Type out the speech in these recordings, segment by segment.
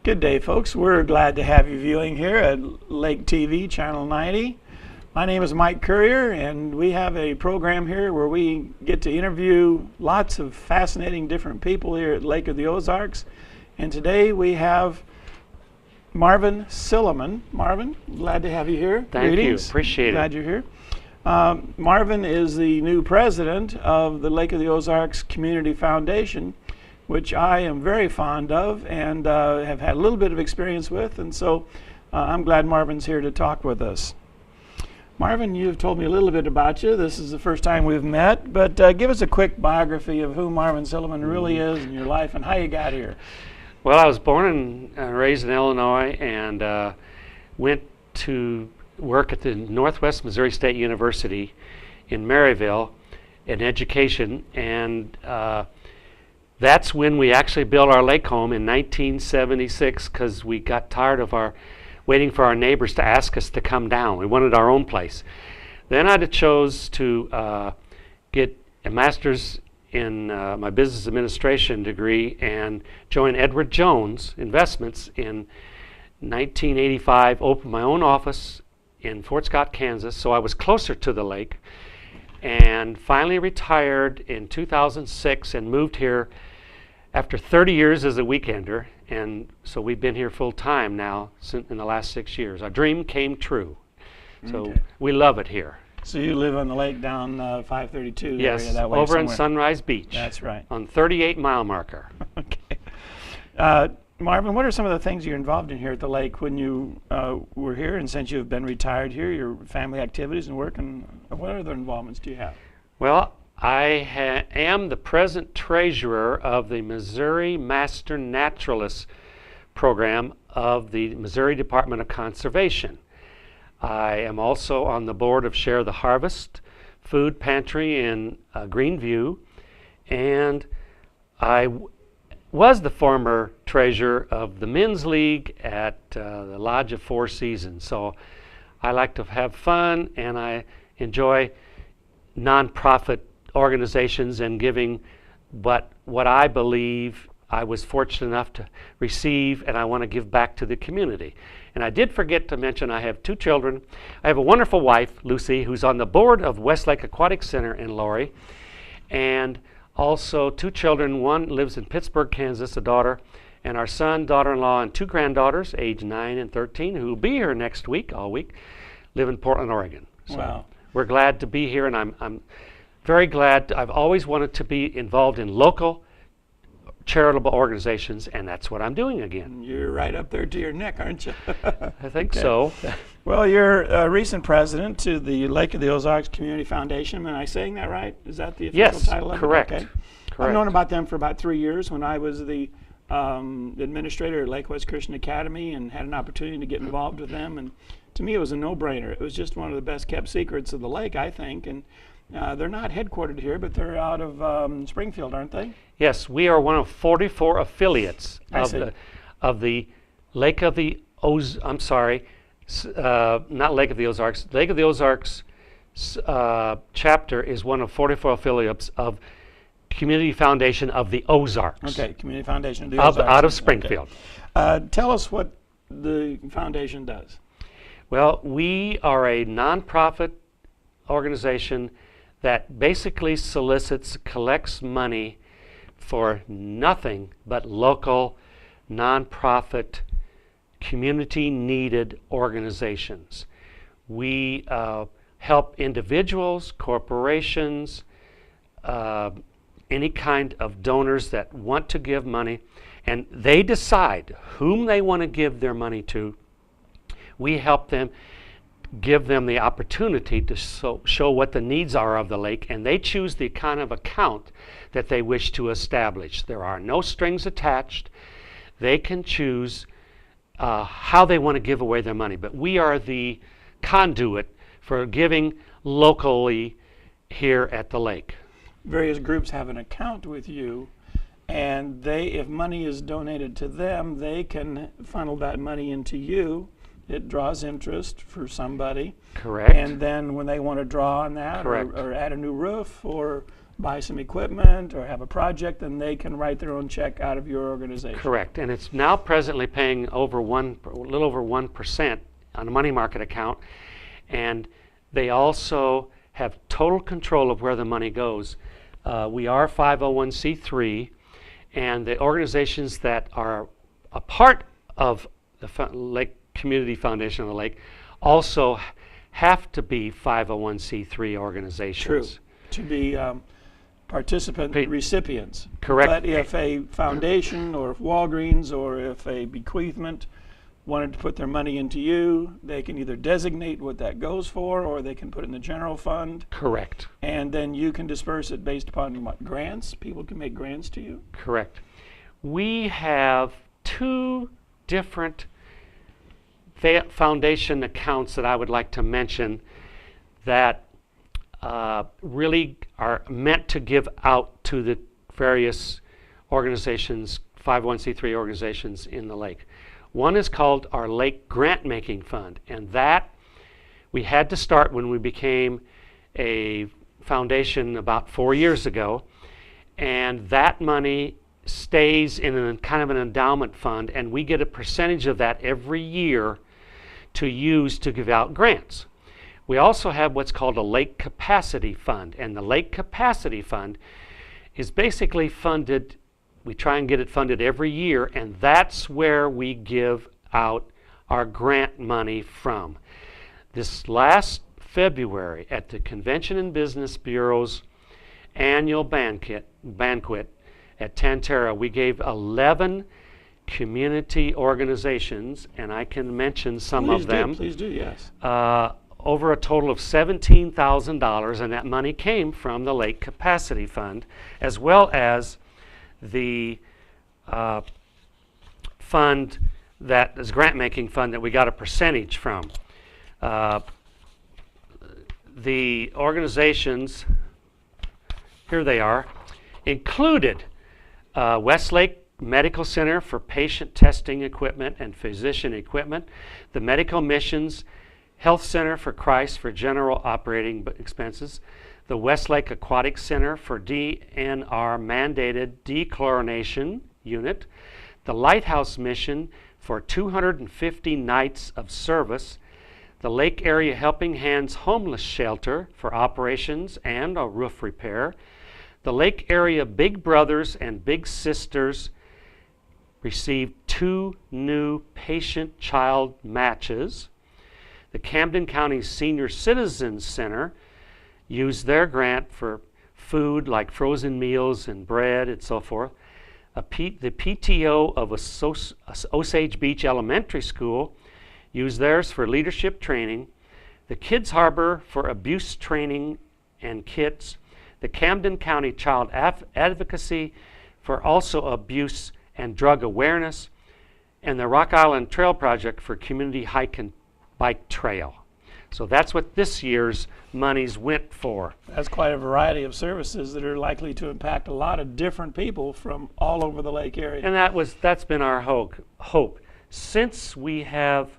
Good day, folks. We're glad to have you viewing here at Lake TV, Channel 90. My name is Mike Courier, and we have a program here where we get to interview lots of fascinating different people here at Lake of the Ozarks. And today we have Marvin Silliman. Marvin, glad to have you here. Thank Greetings. you. Appreciate Glad it. you're here. Marvin is the new president of the Lake of the Ozarks Community Foundation, which I am very fond of and have had a little bit of experience with, and so I'm glad Marvin's here to talk with us. Marvin, you've told me a little bit about you. This is the first time we've met, but give us a quick biography of who Marvin Silliman really is in your life and how you got here. Well, I was born and raised in Illinois and went to work at the Northwest Missouri State University in Maryville in education, and that's when we actually built our lake home in 1976 because we got tired of waiting for our neighbors to ask us to come down. We wanted our own place. Then I chose to get a master's in my business administration degree and join Edward Jones Investments in 1985, opened my own office in Fort Scott, Kansas, so I was closer to the lake, and finally retired in 2006 and moved here after 30 years as a weekender, and so we've been here full time now in the last 6 years. Our dream came true, so we love it here. So you live on the lake down 532 Yes, area that way over somewhere. in Sunrise Beach. That's right. On 38-mile marker. Okay. Marvin, what are some of the things you're involved in here at the lake when you were here, and since you've been retired here, your family activities and work, and what other involvements do you have? Well, I am the present treasurer of the Missouri Master Naturalist Program of the Missouri Department of Conservation. I am also on the board of Share the Harvest Food Pantry in Greenview, and I was the former treasurer of the Men's League at the Lodge of Four Seasons. So I like to have fun, and I enjoy nonprofit organizations and giving what I believe I was fortunate enough to receive, and I want to give back to the community. And I did forget to mention I have 2 children. I have a wonderful wife, Lucy, who's on the board of Westlake Aquatic Center in Laurie, and also 2 children. One lives in Pittsburgh, Kansas, a daughter, and our son, daughter-in-law, and 2 granddaughters, age 9 and 13, who will be here next week, all week, live in Portland, Oregon. So wow. We're glad to be here, and I'm very glad. I've always wanted to be involved in local charitable organizations, and that's what I'm doing again. You're right up there to your neck, aren't you? I think so. Well, you're a recent president to the Lake of the Ozarks Community Foundation. Am I saying that right? Is that the official title of it? Correct. Okay. Correct. I've known about them for about 3 years when I was the administrator at Lake West Christian Academy and had an opportunity to get involved with them. And to me, it was a no-brainer. It was just one of the best-kept secrets of the lake, I think. And they're not headquartered here, but they're out of Springfield, aren't they? Yes, we are one of 44 affiliates of the Lake of the not Lake of the Ozarks. Lake of the Ozarks chapter is one of 44 affiliates of Community Foundation of the Ozarks. Okay, Community Foundation of the Ozarks. Out of Springfield. Okay. Tell us what the foundation does. Well, we are a nonprofit organization that basically collects money for nothing but local, nonprofit, community-needed organizations. We help individuals, corporations, any kind of donors that want to give money, and they decide whom they want to give their money to. We help them, give them the opportunity to show what the needs are of the lake, and they choose the kind of account that they wish to establish. There are no strings attached. They can choose how they want to give away their money, but we are the conduit for giving locally here at the lake. Various groups have an account with you, and if money is donated to them, they can funnel that money into you. It draws interest for somebody. Correct. And then when they want to draw on that, Correct. or add a new roof, or buy some equipment or have a project, then they can write their own check out of your organization. Correct, and it's now presently paying a little over 1% on a money market account, and they also have total control of where the money goes. We are 501c3, and the organizations that are a part of the Lake Community Foundation of the Lake also have to be 501c3 organizations. True, to be participant recipients. Correct. But if a foundation or if Walgreens or if a bequeathment wanted to put their money into you, they can either designate what that goes for, or they can put it in the general fund. Correct. And then you can disperse it based upon what, grants? People can make grants to you? Correct. We have 2 different foundation accounts that I would like to mention that really are meant to give out to the various organizations, 501c3 organizations in the lake. One is called our Lake Grant Making Fund, and that we had to start when we became a foundation about 4 years ago, and that money stays in a kind of an endowment fund, and we get a percentage of that every year to use to give out grants. We also have what's called a Lake Capacity Fund, and the Lake Capacity Fund is basically funded, we try and get it funded every year, and that's where we give out our grant money from. This last February at the Convention and Business Bureau's annual banquet at Tantera, we gave 11 community organizations, and I can mention some of them. Please do, yes. Over a total of $17,000, and that money came from the Lake Capacity Fund, as well as the fund that is grant-making fund that we got a percentage from. The organizations, here they are, included Westlake Medical Center for patient testing equipment and physician equipment, the Medical Missions Health Center for Christ for general operating expenses, the Westlake Aquatic Center for DNR mandated dechlorination unit, the Lighthouse Mission for 250 nights of service, the Lake Area Helping Hands Homeless Shelter for operations and a roof repair, the Lake Area Big Brothers and Big Sisters received 2 new patient-child matches. The Camden County Senior Citizens Center used their grant for food like frozen meals and bread and so forth. The PTO of Osage Beach Elementary School used theirs for leadership training. The Kids Harbor for abuse training and kits. The Camden County Child Advocacy for also abuse and drug awareness. And the Rock Island Trail Project for community hike and bike trail. So that's what this year's monies went for. That's quite a variety of services that are likely to impact a lot of different people from all over the lake area. And that's been our hope. Since we have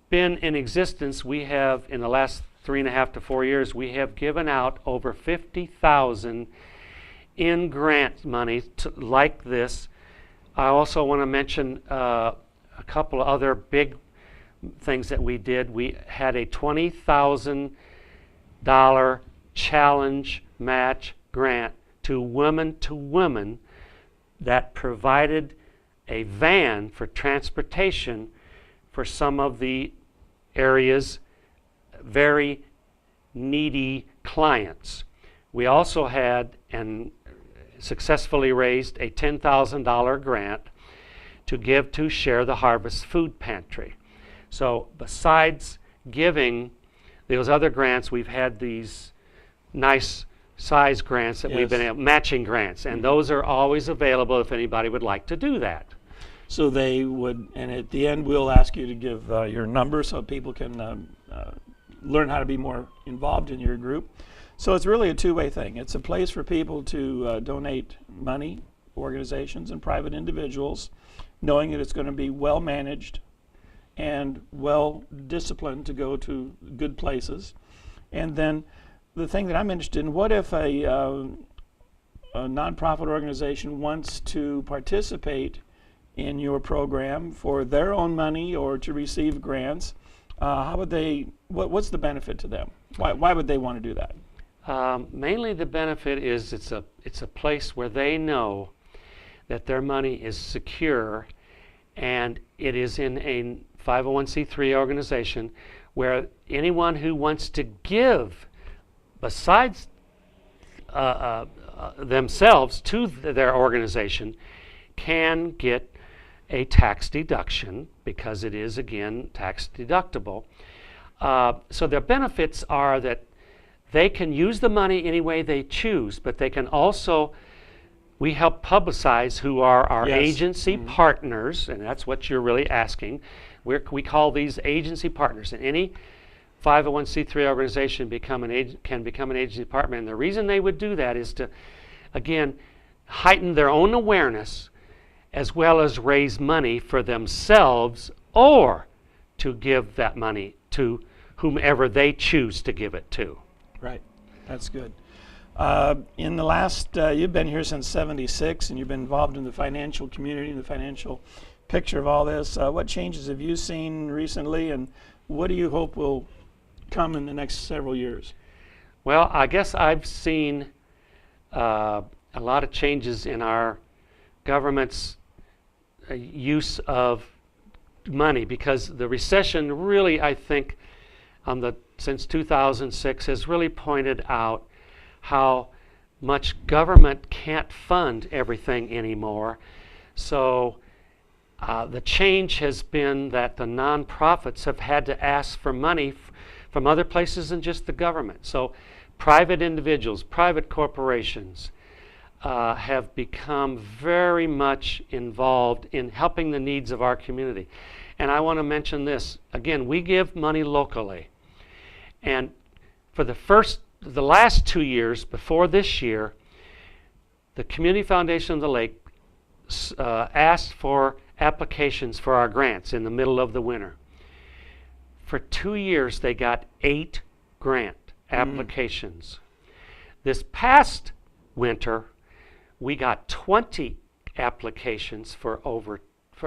been in existence, we have, in the last 3.5 to 4 years, we have given out over $50,000 in grant money like this. I also want to mention a couple of other big things that we did. We had a $20,000 challenge match grant to women that provided a van for transportation for some of the area's very needy clients. We also had and successfully raised a $10,000 grant to give to Share the Harvest Food Pantry. So besides giving those other grants, we've had these nice size grants that we've been able, matching grants, and those are always available if anybody would like to do that. So they would, and at the end we'll ask you to give your number so people can learn how to be more involved in your group. So it's really a two-way thing. It's a place for people to donate money, organizations and private individuals, knowing that it's going to be well managed and well disciplined to go to good places. And then the thing that I'm interested in, what if a nonprofit organization wants to participate in your program for their own money or to receive grants? How would they? What's the benefit to them? Why would they want to do that? Mainly, the benefit is it's a place where they know that their money is secure, and it is in a 501c3 organization where anyone who wants to give besides themselves to their organization can get a tax deduction, because it is, again, tax deductible. So their benefits are that they can use the money any way they choose, but they can also, we help publicize who are our agency partners, and that's what you're really asking. We call these agency partners, and any 501c3 organization can become an agency partner. And the reason they would do that is to, again, heighten their own awareness as well as raise money for themselves, or to give that money to whomever they choose to give it to. Right, that's good. In the last, you've been here since '76, and you've been involved in the financial community, the financial picture of all this. What changes have you seen recently, and what do you hope will come in the next several years? Well, I guess I've seen a lot of changes in our government's use of money, because the recession really, I think, since 2006 has really pointed out how much government can't fund everything anymore. So the change has been that the nonprofits have had to ask for money from other places than just the government. So private individuals, private corporations have become very much involved in helping the needs of our community. And I want to mention this. Again, we give money locally. And for the last 2 years before this year, the Community Foundation of the Lake asked for applications for our grants in the middle of the winter. For 2 years, they got 8 grant applications. This past winter, we got 20 applications for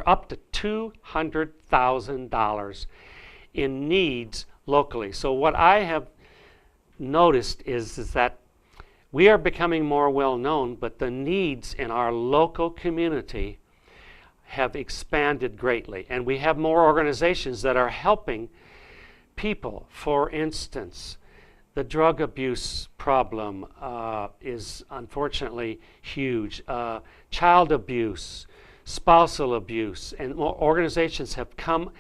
up to $200,000 in needs locally. So what I have noticed is that we are becoming more well known, but the needs in our local community have expanded greatly, and we have more organizations that are helping people. For instance, the drug abuse problem is unfortunately huge. Child abuse, spousal abuse, and more organizations have come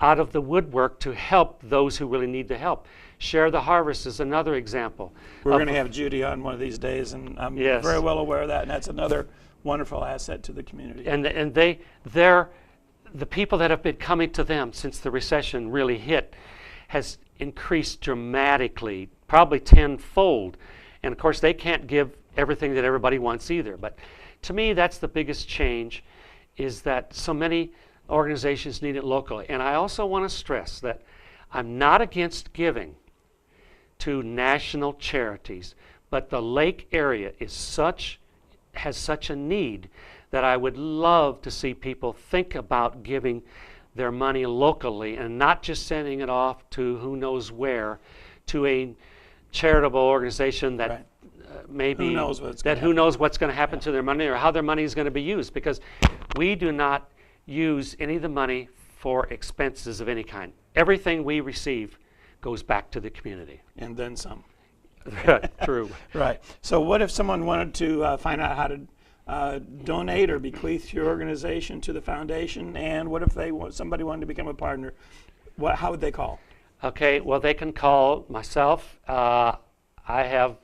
out of the woodwork to help those who really need the help. Share the Harvest is another example. We're going to have Judy on one of these days, and I'm very well aware of that, and that's another wonderful asset to the community. And they're the people that have been coming to them since the recession really hit has increased dramatically, probably tenfold. And of course, they can't give everything that everybody wants either. But to me, that's the biggest change, is that so many organizations need it locally. And I also want to stress that I'm not against giving to national charities, but the lake area has such a need that I would love to see people think about giving their money locally and not just sending it off to who knows where, to a charitable organization that maybe who knows what's going to happen to their money or how their money is going to be used, because we do not use any of the money for expenses of any kind. Everything we receive goes back to the community. And then some. True. Right. So what if someone wanted to find out how to donate or bequeath your organization to the foundation, and what if somebody wanted to become a partner? How would they call? Okay, well, they can call myself. I have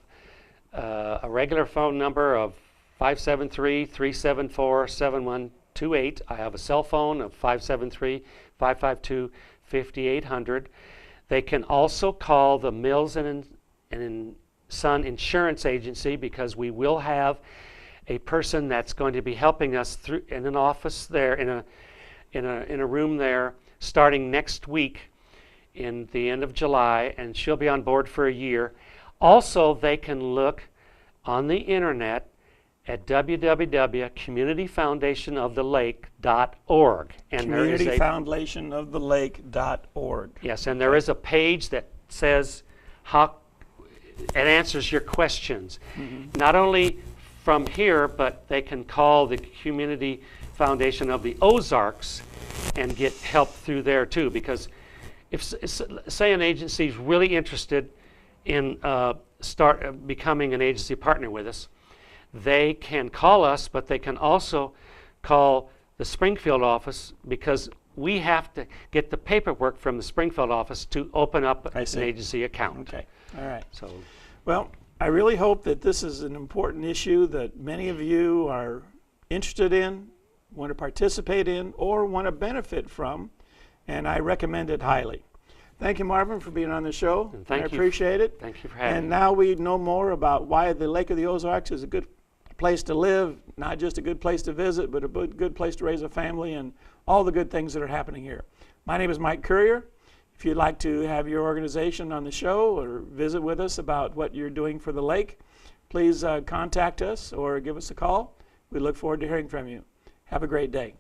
a regular phone number of 573-374-7128. I have a cell phone of 573-552-5800. They can also call the Mills and Son Insurance Agency, because we will have a person that's going to be helping us through in an office there, in a room there, starting next week in the end of July, and she'll be on board for a year. Also, they can look on the internet at www.communityfoundationofthelake.org. CommunityFoundationOfTheLake.org. Yes, and there is a page that says how it answers your questions. Not only from here, but they can call the Community Foundation of the Ozarks and get help through there too. Because if, say, an agency is really interested in becoming an agency partner with us, they can call us, but they can also call the Springfield office, because we have to get the paperwork from the Springfield office to open up an agency account. Okay, all right. So, well, I really hope that this is an important issue that many of you are interested in, want to participate in, or want to benefit from, and I recommend it highly. Thank you, Marvin, for being on the show. And thank I you. appreciate it. Thank you for having me. And now we know more about why the Lake of the Ozarks is a good place to live, not just a good place to visit, but a good place to raise a family, and all the good things that are happening here. My name is Mike Courier. If you'd like to have your organization on the show or visit with us about what you're doing for the lake, please contact us or give us a call. We look forward to hearing from you. Have a great day.